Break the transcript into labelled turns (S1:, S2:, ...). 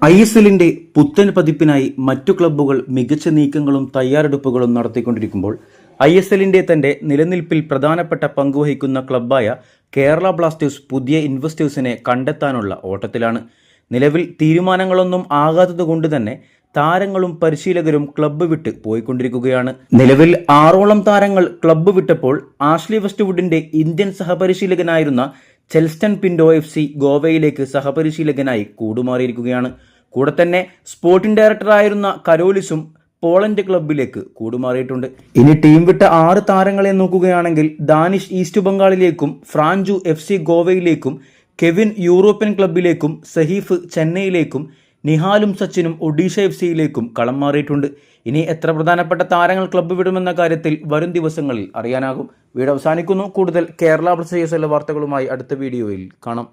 S1: ISLന്റെ പുത്തൻ പതിപ്പിനായി മറ്റു ക്ലബ്ബുകൾ മികച്ച നീക്കങ്ങളും തയ്യാറെടുപ്പുകളും നടത്തിക്കൊണ്ടിരിക്കുമ്പോൾ ISLന്റെ തന്റെ നിലനിൽപ്പിൽ പ്രധാനപ്പെട്ട പങ്കുവഹിക്കുന്ന ക്ലബ്ബായ കേരള ബ്ലാസ്റ്റേഴ്സ് പുതിയ ഇൻവെസ്റ്റേഴ്സിനെ കണ്ടെത്താനുള്ള ഓട്ടത്തിലാണ്. നിലവിൽ തീരുമാനങ്ങളൊന്നും ആകാത്തതുകൊണ്ട് തന്നെ താരങ്ങളും പരിശീലകരും ക്ലബ്ബ് വിട്ട് പോയിക്കൊണ്ടിരിക്കുകയാണ്. നിലവിൽ 6ഓളം താരങ്ങൾ ക്ലബ്ബ് വിട്ടപ്പോൾ ആഷ്ലി വെസ്റ്റ്വുഡിന്റെ ഇന്ത്യൻ സഹപരിശീലകനായിരുന്ന ചെൽസ്റ്റൺ പിൻഡോ FC ഗോവയിലേക്ക് സഹപരിശീലകനായി കൂടുമാറിയിരിക്കുകയാണ്. കൂടെ തന്നെ സ്പോർട്ടിംഗ് ഡയറക്ടറായിരുന്ന കരോലിസും പോളണ്ട് ക്ലബിലേക്ക് കൂടുമാറിയിട്ടുണ്ട്. ഇനി ടീം വിട്ട 6 താരങ്ങളെ നോക്കുകയാണെങ്കിൽ ദാനിഷ് ഈസ്റ്റ് ബംഗാളിലേക്കും, ഫ്രാഞ്ചു FC ഗോവയിലേക്കും, കെവിൻ യൂറോപ്യൻ ക്ലബിലേക്കും, സഹീഫ് ചെന്നൈയിലേക്കും, നിഹാലും സച്ചിനും ഒഡീഷ FCയിലേക്കും കളം മാറിയിട്ടുണ്ട്. ഇനി എത്ര പ്രധാനപ്പെട്ട താരങ്ങൾ ക്ലബ്ബ് വിടുമെന്ന കാര്യത്തിൽ വരും ദിവസങ്ങളിൽ അറിയാനാകും. വീഡിയോ അവസാനിക്കുന്നു. കൂടുതൽ കേരള ബ്ലാസ്റ്റേഴ്സിലെ വാർത്തകളുമായി അടുത്ത വീഡിയോയിൽ കാണാം.